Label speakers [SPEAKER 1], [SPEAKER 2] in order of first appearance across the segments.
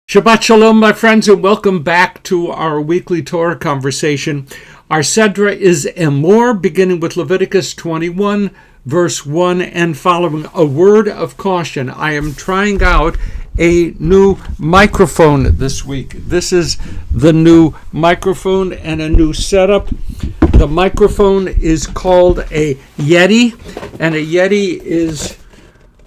[SPEAKER 1] Shabbat Shalom, my friends, and welcome back to our weekly Torah conversation. Our Sedra is EMOR, beginning with Leviticus 21, verse 1 and following. A word of caution. I am trying out a new microphone this week. This is the new microphone and a new setup. The microphone is called a Yeti, and a Yeti is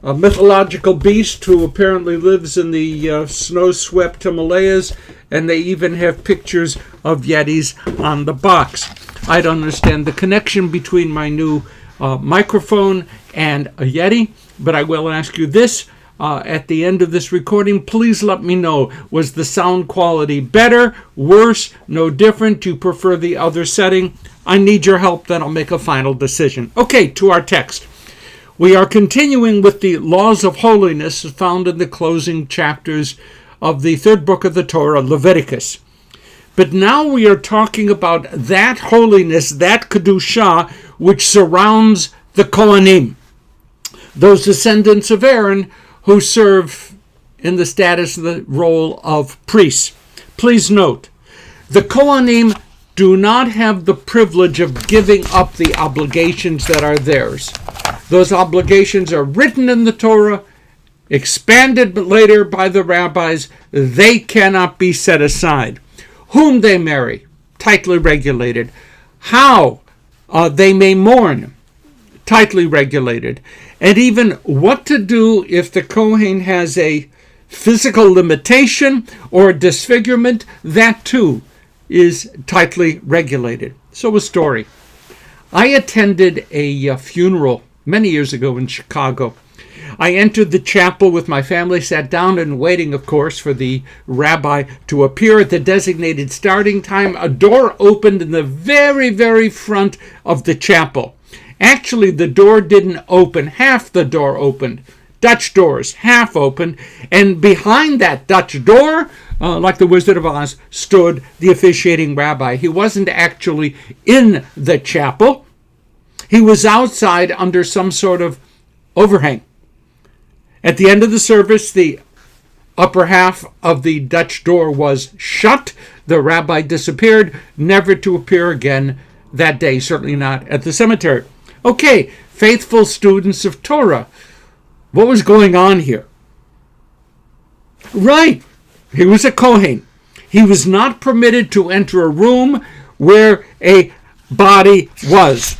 [SPEAKER 1] a mythological beast who apparently lives in the snow-swept Himalayas, and they even have pictures of Yetis on the box. I don't understand the connection between my new microphone and a Yeti, but I will ask you this at the end of this recording. Please let me know, was the sound quality better, worse, no different? Do you prefer the other setting? I need your help, then I'll make a final decision. Okay, to our text. We are continuing with the laws of holiness found in the closing chapters of the third book of the Torah, Leviticus. But now we are talking about that holiness, that Kedushah, which surrounds the Kohanim, those descendants of Aaron who serve in the status of the role of priests. Please note, the Kohanim do not have the privilege of giving up the obligations that are theirs. Those obligations are written in the Torah, expanded later by the rabbis. They cannot be set aside. Whom they marry, tightly regulated. How they may mourn, tightly regulated. And even what to do if the Kohen has a physical limitation or a disfigurement, that too is tightly regulated. So a story. I attended a funeral many years ago in Chicago. I entered the chapel with my family, sat down and waiting, of course, for the rabbi to appear at the designated starting time. A door opened in the very, very front of the chapel. Actually, the door didn't open. Half the door opened. Dutch doors, half open. And behind that Dutch door, like the Wizard of Oz, stood the officiating rabbi. He wasn't actually in the chapel. He was outside under some sort of overhang. At the end of the service, the upper half of the Dutch door was shut. The rabbi disappeared, never to appear again that day, certainly not at the cemetery. Okay, faithful students of Torah, what was going on here? Right, he was a Kohen. He was not permitted to enter a room where a body was.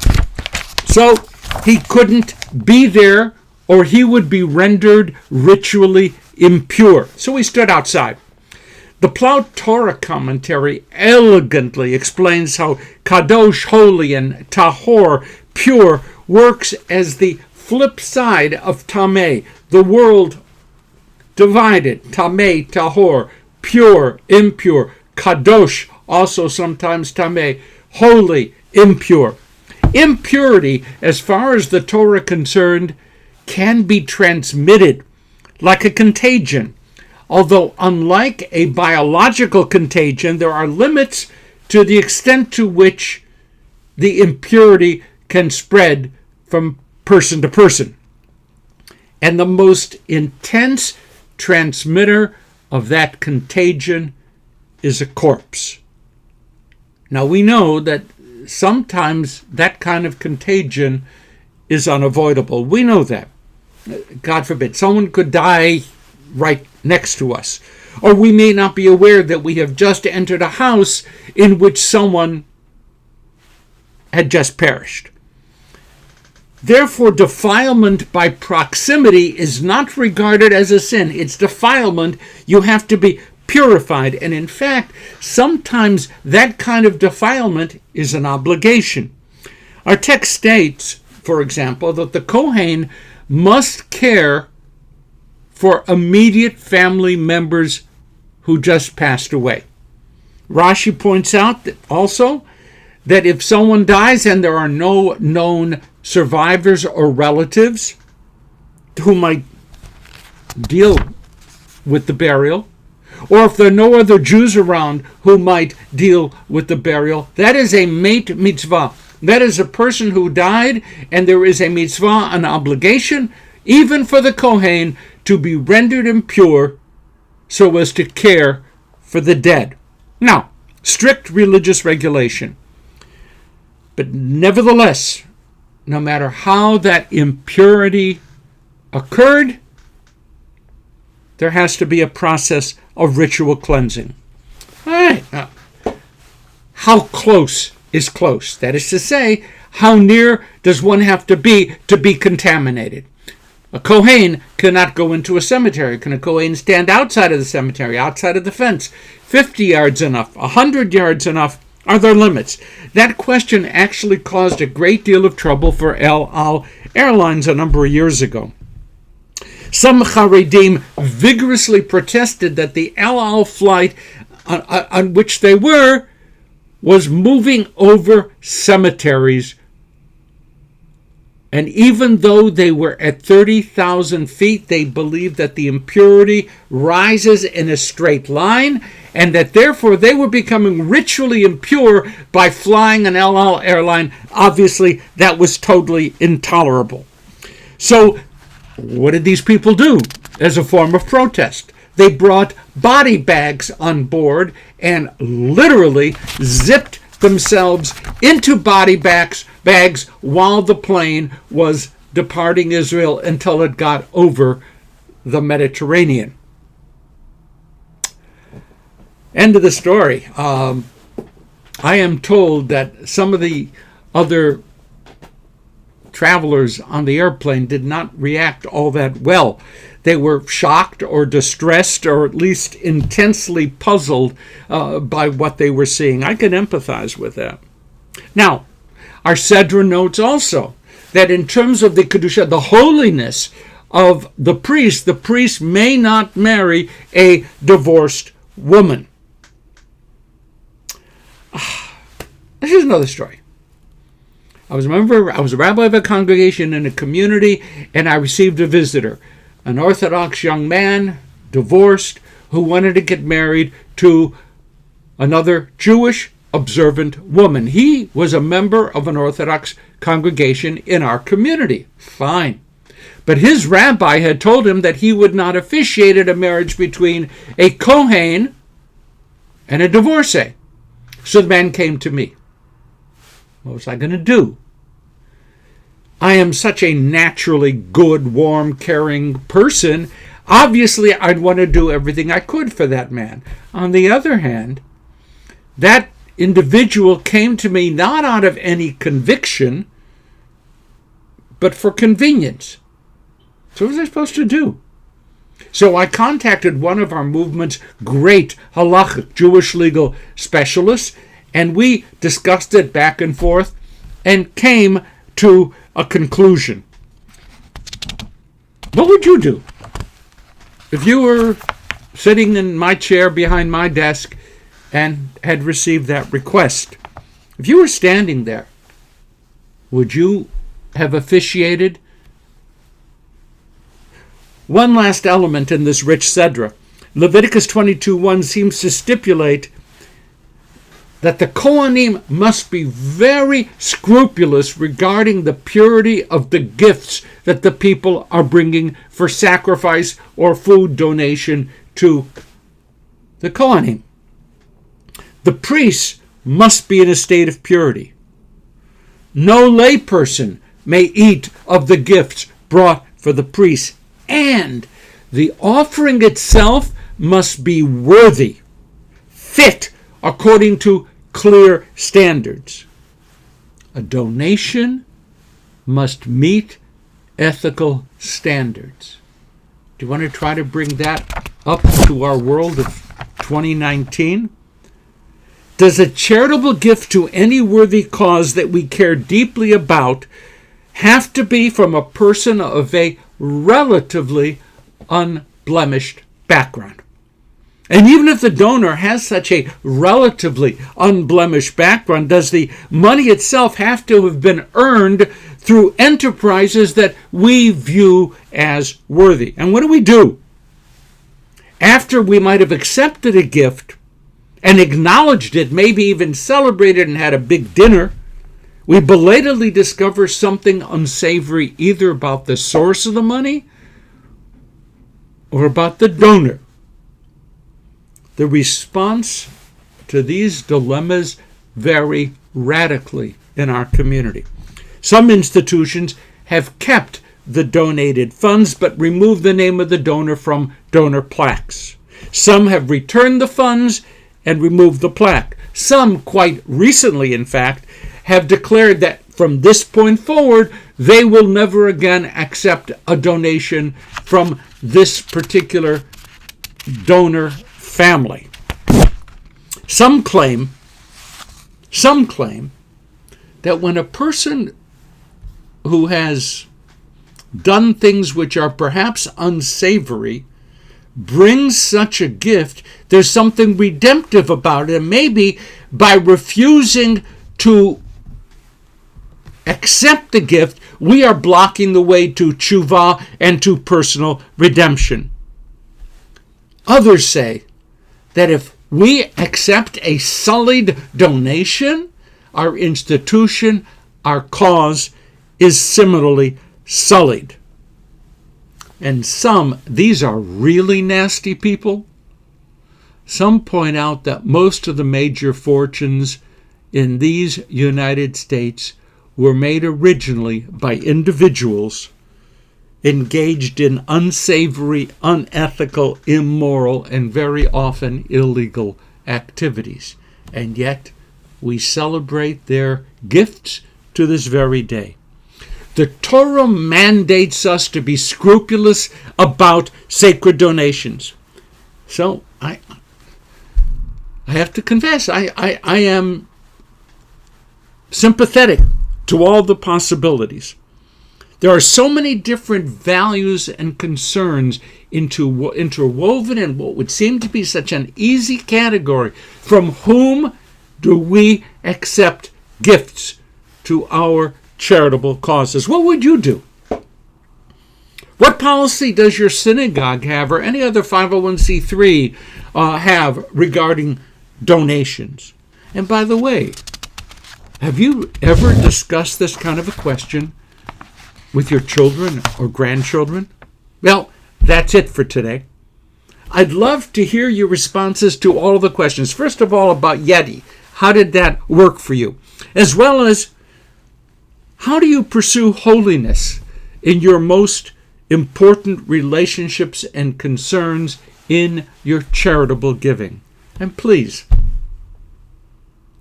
[SPEAKER 1] So he couldn't be there, or he would be rendered ritually impure. So he stood outside. The Plough Torah commentary elegantly explains how kadosh, holy, and tahor, pure, works as the flip side of tameh, the world divided. Tameh, tahor, pure, impure. Kadosh, also sometimes tameh, holy, impure. Impurity, as far as the Torah concerned, can be transmitted like a contagion. Although unlike a biological contagion, there are limits to the extent to which the impurity can spread from person to person. And the most intense transmitter of that contagion is a corpse. Now we know that sometimes that kind of contagion is unavoidable. We know that. God forbid, someone could die right next to us. Or we may not be aware that we have just entered a house in which someone had just perished. Therefore, defilement by proximity is not regarded as a sin. It's defilement. You have to be purified. And in fact, sometimes that kind of defilement is an obligation. Our text states, for example, that the Kohen must care for immediate family members who just passed away. Rashi points out that also that if someone dies and there are no known survivors or relatives who might deal with the burial, or if there are no other Jews around who might deal with the burial, that is a mate mitzvah. That is a person who died, and there is a mitzvah, an obligation, even for the Kohen, to be rendered impure so as to care for the dead. Now, strict religious regulation. But nevertheless, no matter how that impurity occurred, there has to be a process of ritual cleansing. All right. Now, how close is close? That is to say, how near does one have to be contaminated? A Kohen cannot go into a cemetery. Can a Kohen stand outside of the cemetery, outside of the fence? 50 yards enough? 100 yards enough? Are there limits? That question actually caused a great deal of trouble for El Al Airlines a number of years ago. Some Haredim vigorously protested that the El Al flight on which they were was moving over cemeteries. And even though they were at 30,000 feet, they believed that the impurity rises in a straight line, and that therefore they were becoming ritually impure by flying an El Al airline. Obviously, that was totally intolerable. So, what did these people do as a form of protest? They brought body bags on board and literally zipped themselves into body bags while the plane was departing Israel until it got over the Mediterranean. End of the story. I am told that some of the other travelers on the airplane did not react all that well. They were shocked or distressed or at least intensely puzzled by what they were seeing. I can empathize with that. Now, our Sedra notes also that in terms of the Kedusha, the holiness of the priest may not marry a divorced woman. This is another story. I was a rabbi of a congregation in a community, and I received a visitor, an Orthodox young man, divorced, who wanted to get married to another Jewish observant woman. He was a member of an Orthodox congregation in our community. Fine. But his rabbi had told him that he would not officiate a marriage between a Kohen and a divorcee. So the man came to me. What was I going to do? I am such a naturally good, warm, caring person. Obviously, I'd want to do everything I could for that man. On the other hand, that individual came to me not out of any conviction, but for convenience. So what was I supposed to do? So I contacted one of our movement's great halachic Jewish legal specialists, and we discussed it back and forth and came to a conclusion. What would you do if you were sitting in my chair behind my desk and had received that request? If you were standing there, would you have officiated? One last element in this rich Sedra. Leviticus 22:1 seems to stipulate that the Kohanim must be very scrupulous regarding the purity of the gifts that the people are bringing for sacrifice or food donation to the Kohanim. The priests must be in a state of purity. No layperson may eat of the gifts brought for the priests, and the offering itself must be worthy, fit according to clear standards. A donation must meet ethical standards. Do you want to try to bring that up to our world of 2019? Does a charitable gift to any worthy cause that we care deeply about have to be from a person of a relatively unblemished background? And even if the donor has such a relatively unblemished background, does the money itself have to have been earned through enterprises that we view as worthy? And what do? After we might have accepted a gift and acknowledged it, maybe even celebrated and had a big dinner, we belatedly discover something unsavory either about the source of the money or about the donor. The response to these dilemmas vary radically in our community. Some institutions have kept the donated funds but removed the name of the donor from donor plaques. Some have returned the funds and removed the plaque. Some, quite recently in fact, have declared that from this point forward, they will never again accept a donation from this particular donor family. Some claim that when a person who has done things which are perhaps unsavory brings such a gift, there's something redemptive about it. And maybe by refusing to accept the gift, we are blocking the way to tshuva and to personal redemption. Others say that if we accept a sullied donation, our institution, our cause is similarly sullied. And some, these are really nasty people, some point out that most of the major fortunes in these United States were made originally by individuals engaged in unsavory, unethical, immoral, and very often illegal activities. And yet, we celebrate their gifts to this very day. The Torah mandates us to be scrupulous about sacred donations. So, I have to confess, I am sympathetic to all the possibilities. There are so many different values and concerns interwoven in what would seem to be such an easy category. From whom do we accept gifts to our charitable causes? What would you do? What policy does your synagogue have, or any other 501c3 have regarding donations? And by the way, have you ever discussed this kind of a question with your children or grandchildren? Well, that's it for today. I'd love to hear your responses to all the questions. First of all, about Yeti. How did that work for you? As well as, how do you pursue holiness in your most important relationships and concerns in your charitable giving? And please,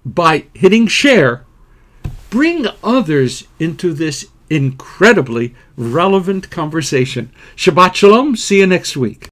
[SPEAKER 1] by hitting share, bring others into this incredibly relevant conversation. Shabbat Shalom. See you next week.